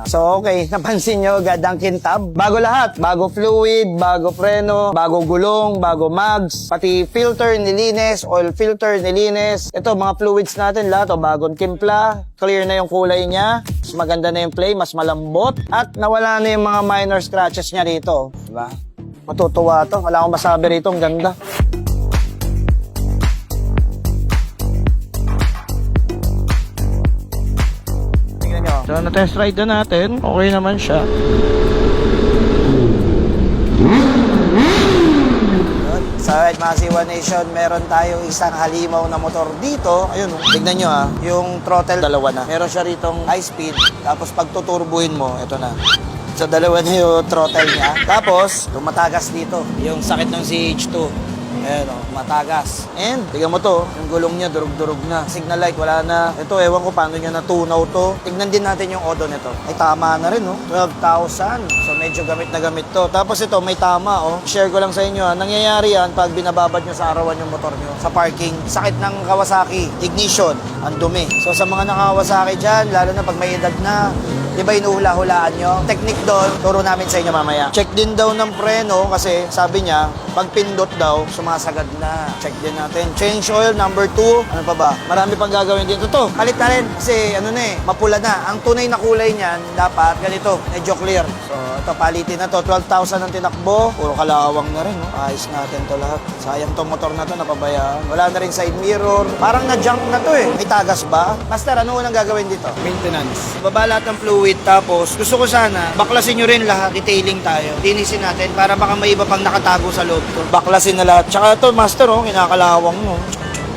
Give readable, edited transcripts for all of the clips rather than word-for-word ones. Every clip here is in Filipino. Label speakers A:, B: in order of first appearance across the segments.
A: So okay, napansin nyo agad ang kintab. Bago lahat, bago fluid, bago preno, bago gulong, bago mags, pati filter nilinis, oil filter nilinis. Ito, mga fluids natin lahat, bagong timpla, clear na yung kulay niya, mas maganda na yung play, mas malambot, at nawala na yung mga minor scratches niya rito. Diba? Matutuwa to, wala akong masabi rito, ang ganda. So, na-test ride na natin. Okay naman siya. Sa right, mga C1 Nation, meron tayong isang halimaw na motor dito. Ayun, tignan nyo yung throttle, dalawa na. Meron siya ritong high speed. Tapos pag tuturbuhin mo, ito na. So, dalawa na yung throttle niya. Tapos, tumatagas dito. Yung sakit ng CH2. Ayan matagas. And, tignan mo to, yung gulong niya, durug-durug na. Signal light, wala na. Ito, ewan ko paano niya natunaw to. Tignan din natin yung odo nito. Ay, tama na rin, 12,000. So, medyo gamit na gamit to. Tapos ito, may tama, Share ko lang sa inyo, Nangyayari yan pag binababad nyo sa arawan yung motor nyo sa parking. Sakit ng Kawasaki. Ignition. Ang dumi. So, sa mga naka-Kawasaki dyan, lalo na pag may edad na, di ba inuhula-hulaan nyo? Technique doon, turo namin sa inyo mamaya. Check din daw ng preno kasi sabi niya, pag pindot daw, sumasagad na. Check din natin. Change oil, number 2. Ano pa ba? Marami pang gagawin dito to. Kalit na rin kasi mapula na. Ang tunay na kulay niyan, dapat ganito, medyo clear. So, ito, palitin na to. 12,000 ang tinakbo. Puro kalawang na rin, Ayos natin to lahat. Sayang to motor na to, napabayaan. Wala na rin side mirror. Parang na-junk na to May tagas ba? Master, ano unang gagawin dito?
B: Maintenance.
A: Baba lahat ng fluid. Tapos, gusto ko sana, baklasin nyo rin lahat, detailing tayo. Linisin natin para baka may iba pang nakatago sa loob. Baklasin na lahat. Tsaka ito, master, kinakalawang mo.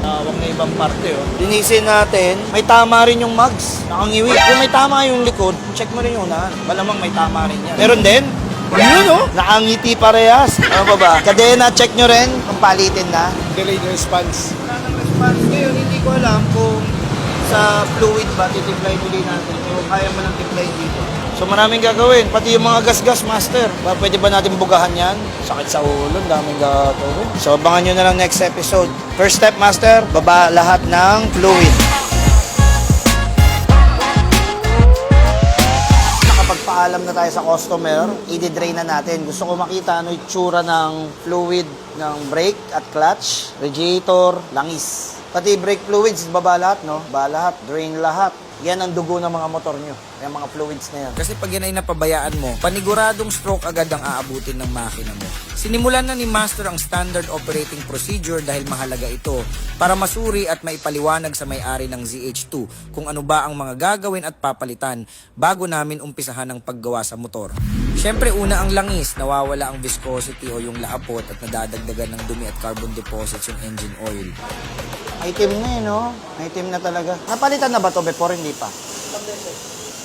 A: Kalawang na ibang parte, Linisin natin. May tama rin yung mags. Nakangiwi. Kung may tama yung likod, check mo rin yung unahan. Malamang may tama rin yan. Meron din? Yun, nakangiti parehas. Ano ba ba? Kadena, check nyo rin kung palitin na.
B: Delayed response.
A: Wala nang response. Ngayon, hindi ko alam kung sa fluid ba titimplahin uli natin o kaya mo nang timplahin dito. So maraming gagawin, pati yung mga gas-gas, master. Pwede ba natin bugahan yan? Sakit sa ulo, daming gagawin. So abangan nyo na lang next episode. First step, master, baba lahat ng fluid. Nakapagpaalam na tayo sa customer, i-drain na natin. Gusto ko makita ano yung tsura ng fluid ng brake at clutch, radiator, langis. Pati brake fluids, baba lahat, Baba lahat, drain lahat. Yan ang dugo ng mga motor nyo. Yung mga fluids na yan.
C: Kasi pag yan ay napabayaan mo, paniguradong stroke agad ang aabutin ng makina mo. Sinimulan na ni Master ang standard operating procedure dahil mahalaga ito para masuri at maipaliwanag sa may-ari ng ZH2 kung ano ba ang mga gagawin at papalitan bago namin umpisahan ang paggawa sa motor. Siyempre una ang langis, nawawala ang viscosity o yung laapot at nadadagdagan ng dumi at carbon deposits yung engine oil.
A: Item na Item na talaga. Napalitan na ba to before? Hindi pa.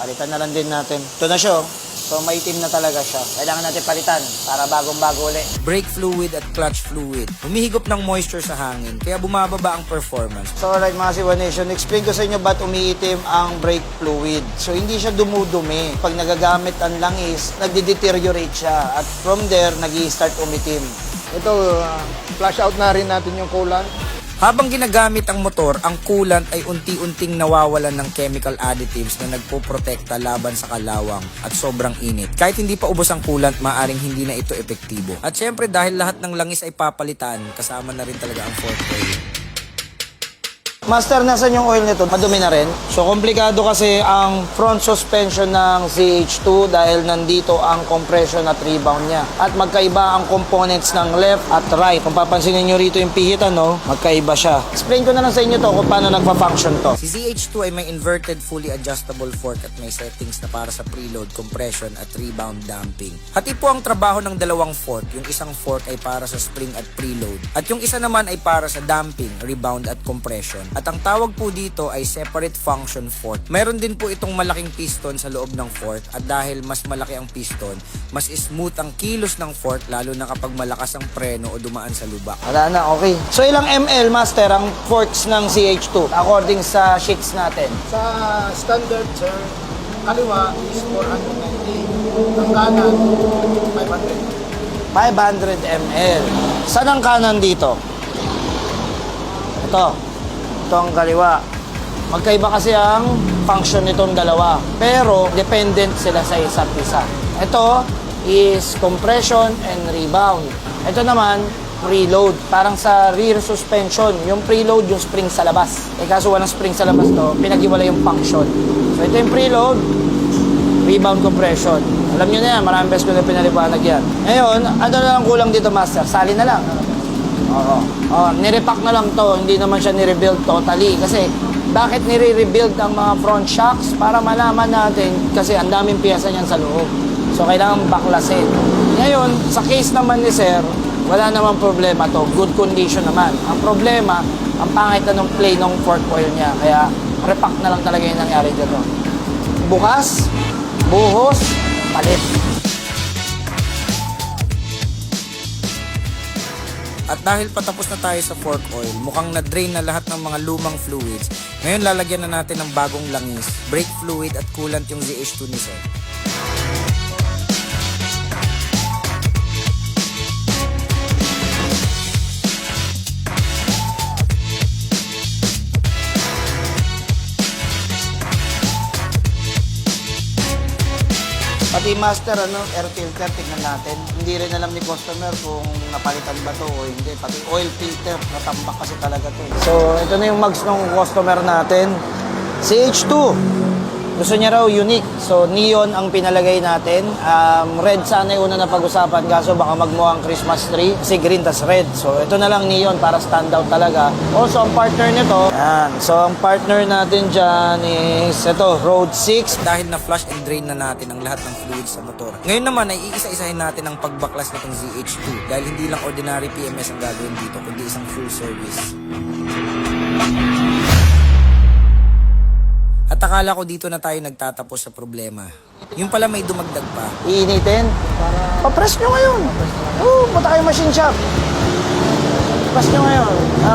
A: Palitan na lang din natin. Ito na siya, So, maitim na talaga siya. Kailangan natin palitan para bagong-bago ulit.
C: Brake fluid at clutch fluid. Humihigop ng moisture sa hangin, kaya bumababa ang performance.
A: So, alright mga C1 Nation, explain ko sa inyo ba't umiitim ang brake fluid. So, hindi siya dumudumi. Pag nagagamit ang langis, nagde-deteriorate siya. At from there, nag-i-start umitim.
B: Ito, flush out na rin natin yung coolant.
C: Habang ginagamit ang motor, ang coolant ay unti-unting nawawalan ng chemical additives na nagpoprotekta laban sa kalawang at sobrang init. Kahit hindi pa ubos ang coolant, maaring hindi na ito epektibo. At syempre dahil lahat ng langis ay papalitan, kasama na rin talaga ang fork oil.
A: Master, nasan yung oil nito? Madumi na rin. So, komplikado kasi ang front suspension ng CH2 dahil nandito ang compression at rebound niya. At magkaiba ang components ng left at right. Kung papansinin nyo rito yung pihitan, no? Magkaiba siya. Explain ko na lang sa inyo to kung paano nagpa-function to.
C: Si CH2 ay may inverted fully adjustable fork at may settings na para sa preload, compression at rebound damping. Hati po ang trabaho ng dalawang fork. Yung isang fork ay para sa spring at preload. At yung isa naman ay para sa damping, rebound at compression. At ang tawag po dito ay separate function fork. Meron din po itong malaking piston sa loob ng fork at dahil mas malaki ang piston, mas smooth ang kilos ng fork lalo na kapag malakas ang preno o dumaan sa lubak.
A: Wala na, okay. So, ilang ml, Master, ang forks ng CH2 according sa sheets natin?
B: Sa standard, sir, kaliwa is 490. Ang kanan, 500.
A: 500 ml. Saan ang kanan dito? Ito ang kaliwa. Magkaiba kasi ang function nitong dalawa. Pero, dependent sila sa isa't isa. Ito is compression and rebound. Ito naman, preload. Parang sa rear suspension, yung preload, yung spring sa labas. Eh kaso walang spring sa labas to, pinag-iwala yung function. So ito yung preload, rebound compression. Alam nyo na yan, maraming beses ko na pinaliwanag yan. Ngayon, ano na lang kulang dito, master? Sali na lang. Oo. Nirepack na lang to, hindi naman siya nirebuild totally. Kasi, bakit nire-rebuild ang mga front shocks? Para malaman natin, kasi ang daming piyesa niyan sa loob. So, kailangan baklasin. Ngayon, sa case naman ni Sir, wala namang problema to. Good condition naman. Ang problema, ang pangit na ng play ng fork oil niya. Kaya, repack na lang talaga yung nangyari dito. Bukas, buhos, palit.
C: At dahil patapos na tayo sa fork oil, mukhang na-drain na lahat ng mga lumang fluids. Ngayon lalagyan na natin ng bagong langis, brake fluid at coolant yung ZH2 ni Sir.
A: Pati master, air filter, tignan natin. Hindi rin alam ni customer kung napalitan ba to o hindi. Pati oil filter, natambak kasi talaga to. So, ito na yung mugs ng customer natin. CH2. Gusto niya raw unique. So, neon ang pinalagay natin. Red sana yung una na pag-usapan. Kaso baka magmukhang Christmas tree. Kasi green tas red. So, ito na lang neon para stand out talaga. Also, ang partner nito. Yan. So, ang partner natin dyan is ito, Road 6.
C: Dahil na-flush and drain na natin ang lahat ng fluids sa motor. Ngayon naman ay iisa-isahin natin ang pagbaklas nitong ZH2 dahil hindi lang ordinary PMS ang gagawin dito kundi isang full service. At akala ko dito na tayo nagtatapos sa problema. Yung pala may dumagdag pa.
A: Iinitin. Pa-press nyo ngayon. Punta kayo machine shop. Press nyo ngayon.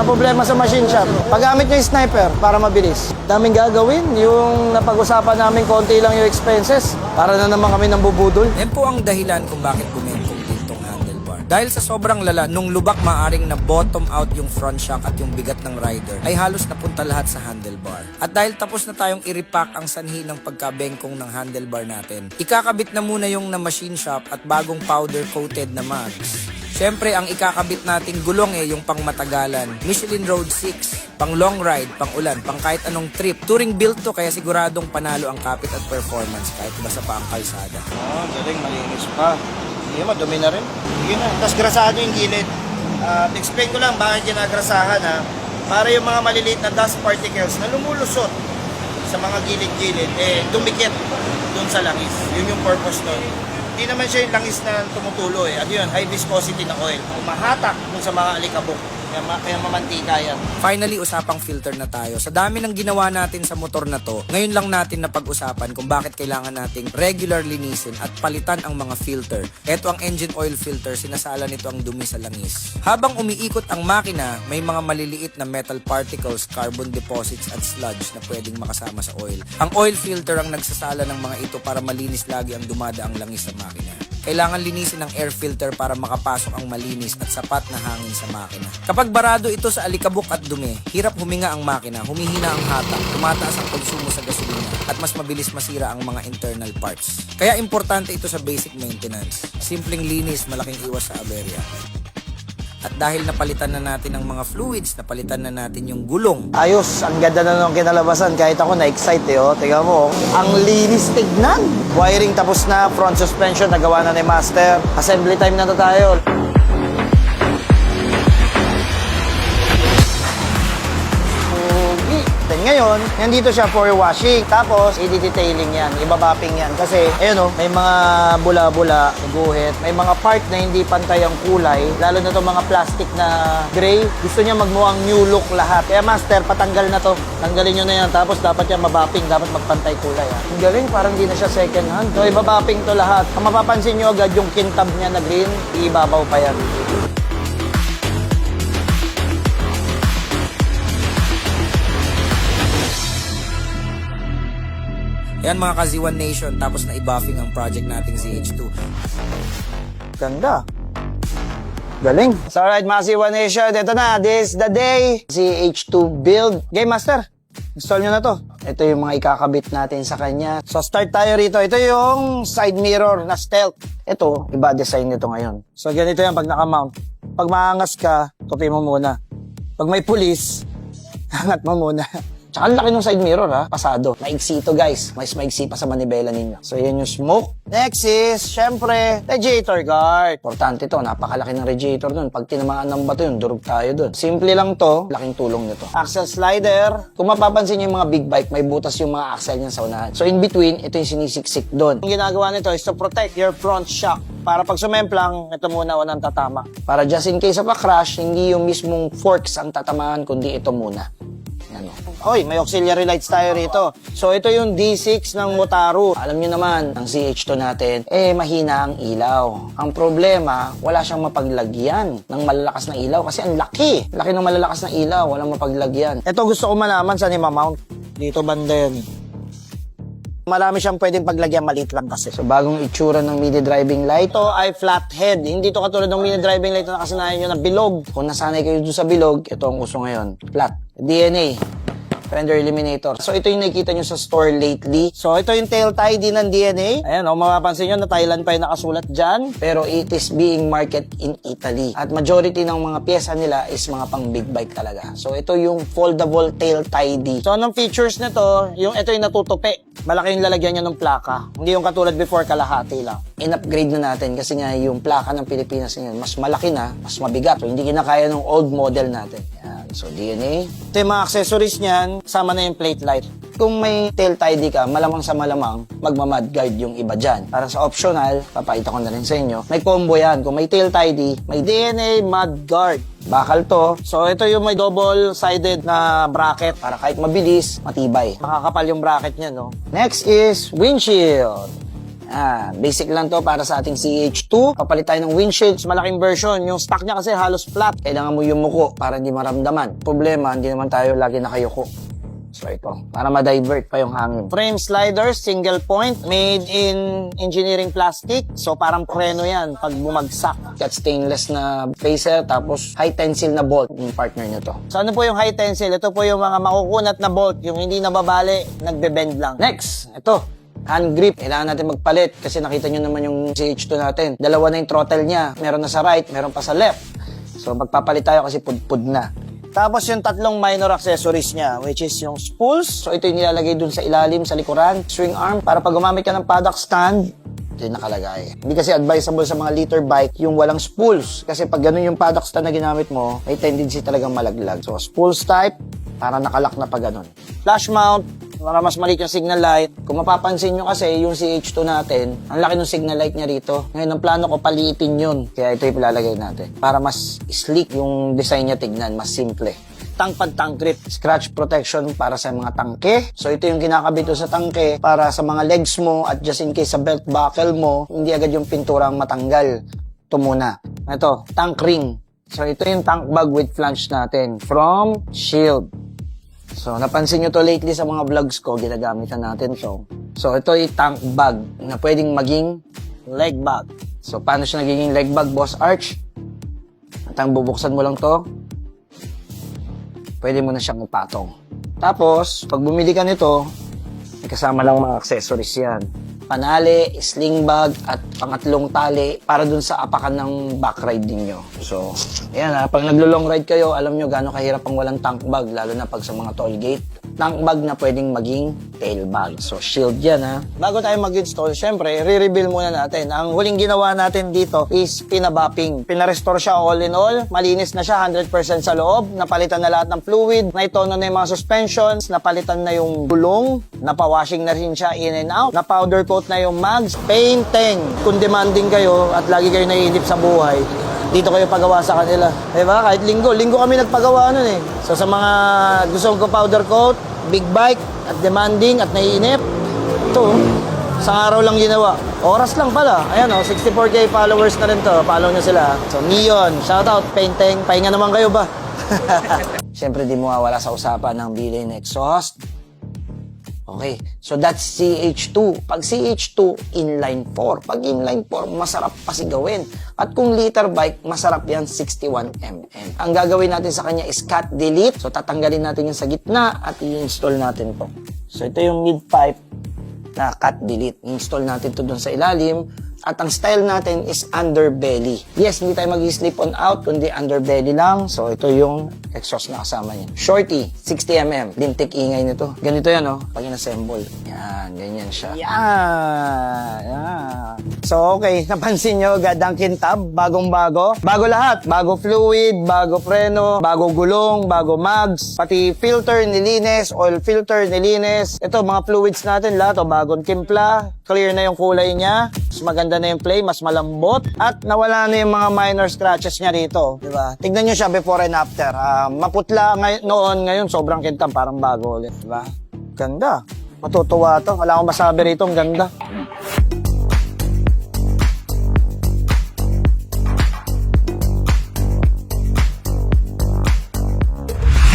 A: Problema sa machine shop. Paggamit nyo yung sniper para mabilis. Daming gagawin. Yung napag-usapan namin, konti lang yung expenses. Para na naman kami ng bubudol.
C: Yan po ang dahilan kung bakit bumentong din tong handlebar. Dahil sa sobrang lala, nung lubak maaring na bottom out yung front shock at yung bigat ng rider, ay halos napunta lahat sa handlebar. At dahil tapos na tayong i-repack ang sanhi ng pagkabengkong ng handlebar natin, ikakabit na muna yung na machine shop at bagong powder coated na mags. Siyempre, ang ikakabit nating gulong yung pang matagalan. Michelin Road 6, pang long ride, pang ulan, pang kahit anong trip. Touring built to kaya siguradong panalo ang kapit at performance kahit basa pa ang kalsada.
A: Galing, malinis pa. Hindi, madumi na rin. Yun na. Tapos grasahan nyo yung gilid. Explain ko lang bakit ginagrasahan para yung mga maliliit na dust particles na lumulusot sa mga gilid-gilid, dumikit dun sa langis. Yun yung purpose nun. Hindi naman siya yung langis na tumutulo Ano yun? High viscosity na oil. Umahatak dun sa mga alikabok. Kaya mamantika yan.
C: Finally, usapang filter na tayo. Sa dami ng ginawa natin sa motor na to, ngayon lang natin napag-usapan kung bakit kailangan nating regular linisin at palitan ang mga filter. Ito ang engine oil filter, sinasala nito ang dumi sa langis. Habang umiikot ang makina, may mga maliliit na metal particles, carbon deposits at sludge na pwedeng makasama sa oil. Ang oil filter ang nagsasala ng mga ito para malinis lagi ang dumadaang langis sa makina. Kailangan linisin ang air filter para makapasok ang malinis at sapat na hangin sa makina. Kapag barado ito sa alikabok at dumi, hirap huminga ang makina, humihina ang hatak, tumataas ang konsumo sa gasolina, at mas mabilis masira ang mga internal parts. Kaya importante ito sa basic maintenance. Simpleng linis, malaking iwas sa aberya. At dahil napalitan na natin ang mga fluids, napalitan na natin yung gulong.
A: Ayos, ang ganda na nung kinalabasan. Kahit ako na-excite Tingnan mo, ang linis tignan. Wiring tapos na, front suspension nagawa na ni Master. Assembly time na to tayo. Then ngayon, nandito siya for washing. Tapos, i-detailing yan, ibabapping yan. Kasi, may mga bula-bula, guhit. May mga part na hindi pantay ang kulay. Lalo na itong mga plastic na gray. Gusto niya magmukhang new look lahat. Kaya master, patanggal na to. Tanggalin nyo na yan. Tapos, dapat yan mabapping. Dapat magpantay kulay. Ang galing, parang di na siya second hand. So, ibabapping to lahat. Ang mapapansin nyo agad, yung kintab niya na green, iibabaw pa yan.
C: Yan mga Kaziwan Nation, tapos na i-buffing ang project nating ZH2.
A: Ganda. Galing. So alright mga C1 Nation, ito na. This is the day. CH2 build. Game Master. Install nyo na to. Ito yung mga ikakabit natin sa kanya. So start tayo rito. Ito yung side mirror na stealth. Ito, iba design nito ngayon. So ganito yan pag naka-mount. Pag maangas ka, tupi mo muna. Pag may pulis, angat mo muna. Tsaka ang laki ng side mirror ha, pasado. Maigsi ito guys, mas maigsi pa sa manibela ninyo. So yan yung smoke. Next is, syempre, radiator guard. Importante to, napakalaki ng radiator dun. Pag tinamaan ng bato yun, durog tayo dun. Simple lang to, laking tulong nito. Axle slider. Kung mapapansin nyo yung mga big bike, may butas yung mga axle niyan sa unahan. So in between, ito yung sinisiksik dun. Ang ginagawa nito is to protect your front shock. Para pag sumemplang, ito muna unang tatama. Para just in case of a crash, hindi yung mismong forks ang tatamaan, kundi ito muna. Yan o. Hoy, may auxiliary lights tayo rito. So, ito yung D6 ng Motaro. Alam nyo naman, ang CH2 natin, mahina ang ilaw. Ang problema, wala siyang mapaglagyan ng malalakas na ilaw kasi ang laki. Laki ng malalakas na ilaw, walang mapaglagyan. Ito gusto ko malaman saan i-mount. Dito banda yan. Marami siyang pwedeng paglagyan, maliit lang kasi. So, bagong itsura ng mini driving light. Ito ay flat head. Hindi to katulad ng mini driving light na nakasanayan nyo na bilog. Kung nasanay kayo dun sa bilog, ito ang uso ngayon. Flat. DNA. Fender Eliminator. So, ito yung nakikita nyo sa store lately. So, ito yung tail tidy ng DNA. Ayan, mapapansin nyo na Thailand pa yung nakasulat dyan. Pero it is being market in Italy. At majority ng mga pyesa nila is mga pang big bike talaga. So, ito yung foldable tail tidy. So, anong features nito? Ito yung natutupi. Malaki yung lalagyan nyo ng plaka. Hindi yung katulad before, kalahati lang. In-upgrade na natin kasi nga yung plaka ng Pilipinas ngayon, mas malaki na, mas mabigat. So, hindi kinakaya ng old model natin. Yan. So, DNA. Ito yung mga accessories niyan, sama na yung plate light. Kung may tail tidy ka, malamang sa malamang, magmamud guard yung iba dyan. Para sa optional, papakita ko na rin sa inyo, may combo yan. Kung may tail tidy, may DNA mud guard. Bakal to. So, ito yung may double-sided na bracket para kahit mabilis, matibay. Makakapal yung bracket niya, no? Next is windshield. Basic lang to para sa ating CH2. Kapalit tayo ng windshields, malaking version. Yung stock niya kasi halos flat. Kailangan mo yumuko para hindi maramdaman. Problema, hindi naman tayo lagi nakayuko. So ito, para ma-divert pa yung hangin. Frame sliders, single point, made in engineering plastic. So parang preno yan pag bumagsak. Got stainless na facer, tapos high tensile na bolt yung partner nito. So ano po yung high tensile? Ito po yung mga makukunat na bolt, yung hindi nababali, nagbe-bend lang. Next, ito. Hand grip, kailangan natin magpalit kasi nakita nyo naman yung CH2 natin. Dalawa na yung throttle niya. Meron na sa right, meron pa sa left. So magpapalit tayo kasi pudpud na. Tapos yung tatlong minor accessories niya, which is yung spools. So ito yung nilalagay dun sa ilalim, sa likuran. Swing arm, para pag gumamit ka ng paddock stand, ito yung nakalagay. Hindi kasi advisable sa mga liter bike yung walang spools. Kasi pag ganun yung paddock stand na ginamit mo, may tendency talagang malaglag. So spools type, para nakalak na pa ganun. Flash mount, para mas maliit yung signal light. Kung mapapansin nyo kasi, yung CH2 natin, ang laki ng signal light niya rito. Ngayon, ang plano ko, paliitin yun. Kaya ito yung ilalagay natin. Para mas sleek yung design niya tignan, mas simple. Tank grip, scratch protection para sa mga tangke. So, ito yung kinakabit sa tangke para sa mga legs mo at just in case sa belt buckle mo, hindi agad yung pintura ang matanggal. Ito muna. Ito, tank ring. So, ito yung tank bag with flange natin from Shield. So, napansin nyo to lately sa mga vlogs ko, ginagamitan natin to. So, ito yung tank bag na pwedeng maging leg bag. So, paano siya nagiging leg bag, Boss Arch? At ang bubuksan mo lang to, pwede mo na siyang ipatong. Tapos, pag bumili ka nito, may kasama lang mga accessories yan. Panali, sling bag, at pangatlong tali para dun sa apakan ng back ride ninyo. So, ayan pag naglo-long ride kayo, alam nyo gaano kahirap ang walang tank bag, lalo na pag sa mga toll gate. Tank bag na pwedeng maging tail bag. So, Shield yan Bago tayo mag-install, syempre, re-reveal muna natin. Ang huling ginawa natin dito is pinabapping. Pinarestore siya all in all. Malinis na siya, 100% sa loob. Napalitan na lahat ng fluid. Naitono na yung mga suspensions. Napalitan na yung gulong. Napawashing na rin siya in and out. Na-powder coat na yung mags. Painting. Kung demanding kayo at lagi kayo naiinip sa buhay, dito kayo pagawa sa kanila. Diba? Kahit linggo kami nagpagawa nun So sa mga gusto ko powder coat, big bike, at demanding, at naiinip, ito, isang araw lang ginawa. Oras lang pala. Ayan 64K followers na rin to. Follow nyo sila. So Neon, shoutout, Painting. Pahinga naman kayo ba? Siyempre di mawawala sa usapan ng bilhin exhaust. Okay, so that's CH2. Pag CH2, inline 4. Pag inline 4, masarap pasigawin. At kung liter bike, masarap yan 61mm. Ang gagawin natin sa kanya is cut, delete. So tatanggalin natin yung sa gitna at i-install natin to. So ito yung mid pipe na cut, delete. I-install natin to dun sa ilalim. At ang style natin is underbelly. Yes, hindi tayo mag-slip on out, kundi underbelly lang. So, ito yung exhaust na kasama niya. Shorty, 60mm. Lintik ingay nito. Ganito yan, oh. Pag in-assemble. Yan, ganyan siya. Yan. So, okay. Napansin nyo, Dunkin tab, bagong-bago. Bago lahat. Bago fluid, bago preno, bago gulong, bago mags. Pati filter nilinis, oil filter nilinis. Ito, mga fluids natin, lahat, oh, bagong timpla. Clear na yung kulay niya. Mas maganda na yung play, mas malambot. At nawala na yung mga minor scratches niya rito. Diba? Tignan nyo siya before and after. Maputla noon, ngayon sobrang kintab, parang bago ulit. Diba? Ganda. Matutuwa to. Wala akong masabi rito, ang ganda.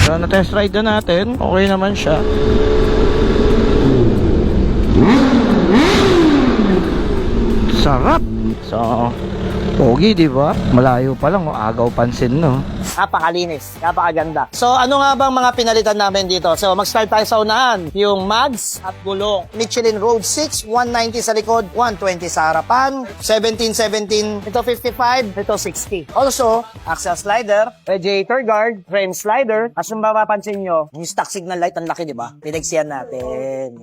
A: So, na-test ride na natin. Okay naman siya. Sarap. So, pogi, di ba? Malayo pa lang, agaw pansin, no? Napakalinis, napakaganda. So, ano nga bang mga pinalitan namin dito? So, mag-start tayo sa unahan. Yung mags at gulong. Michelin Road 6, 190 sa likod, 120 sa harapan, 17, ito 55, ito 60. Also, axle slider, radiator guard, frame slider. As yung mapapansin nyo, yung stock signal light, ang laki, di ba? Pinagsiyan natin.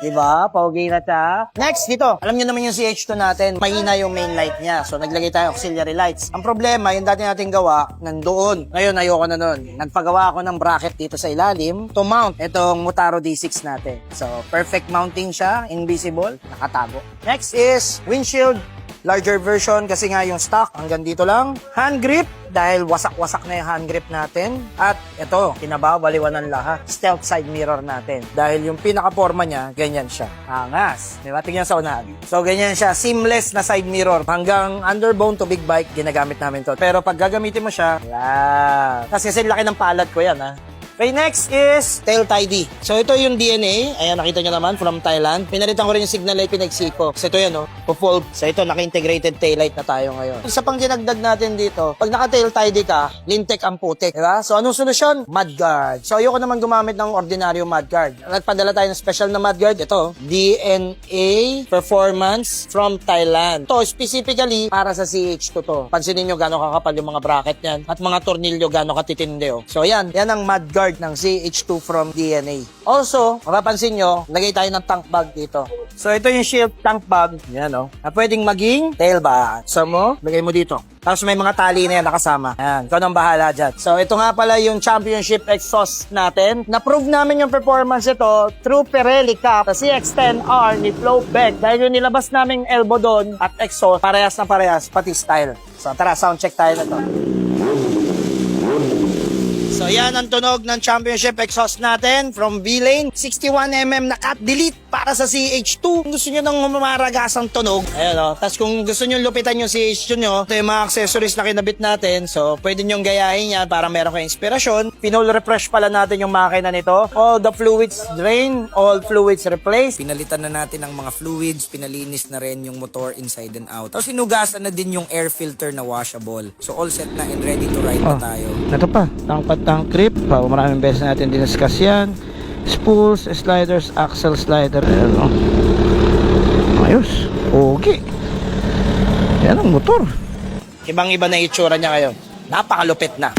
A: Di ba? Pogi na siya. Next, dito. Alam nyo naman yung CH2 natin, mahina yung main light niya. So, naglagay tayo auxiliary lights. Ang problema, yung dati natin gawa, nandoon. Ngayon, ayoko na nun. Nagpagawa ako ng bracket dito sa ilalim to mount itong Motaro D6 natin. So, perfect mounting siya. Invisible. Nakatago. Next is windshield. Larger version kasi nga yung stock hanggang dito lang. Hand grip dahil wasak-wasak na yung hand grip natin. At ito, kinababaliwan ng lahat. Stealth side mirror natin. Dahil yung pinaka-forma niya, ganyan siya. Angas. Diba? Tingnan sa unahan. So, ganyan siya. Seamless na side mirror. Hanggang underbone to big bike, ginagamit namin to. Pero pag gagamitin mo siya, yan. Kasi laki ng palad ko yan, ha. Okay, next is tail tidy. So, ito yung DNA. Ayan, nakita nyo naman from Thailand. Pinalitan ko rin yung signal light pinagsiko. So, ito yan, oh. Pull. So, ito, naka-integrated tail light na tayo ngayon. Isa pang dinagdag natin dito, pag naka-tail tidy ka, lintek ang putik. Diba? So, anong solusyon? Mudguard. So, ayoko naman gumamit ng ordinaryo mudguard. Nagpadala tayo ng special na mudguard. Ito, DNA Performance from Thailand. Ito, specifically, para sa CH2 to. Pansinin nyo gano'ng kakapal yung mga bracket niyan at mga tornilyo gano'ng katitindi, oh. So, yan ang mudguard ng CH2 from DNA. Also, mapapansin nyo, lagay tayo ng tank bag dito. So, ito yung shield tank bag. Yan, oh. Na pwedeng maging tail bag. So mo, lagay mo dito. Tapos may mga tali na yan nakasama. Yan, ikaw nang bahala dyan. So, ito nga pala yung championship exhaust natin. Na-prove namin yung performance ito through Pirelli Cup sa CX-10R ni Flow Beck. Dahil yung nilabas naming elbow doon at exhaust, parehas na parehas, pati style. So, tara, sound check tayo na to. So, yan ang tunog ng championship exhaust natin from V-Lane. 61mm na cut delete para sa CH2. Kung gusto nyo ng mamaragasang tunog, ayan o. Tapos kung gusto nyo lupitan yung CH2 nyo, ito yung mga accessories na kinabit natin. So, pwede nyo gayahin yan para meron kayong inspirasyon. Pinol refresh pala natin yung makina nito. All the fluids drain, all fluids replaced.
C: Pinalitan na natin ang mga fluids, pinalinis na rin yung motor inside and out. Tapos sinugasan na din yung air filter na washable. So all set na and ready to ride na tayo.
A: Ito pa, tank grip. Maraming beses natin diniscuss yan. Spools, sliders, axle slider. Ayan, oh. Ayos. Okay. Yan ang motor. Ibang-iba na itsura niya ngayon. Napakalupit na.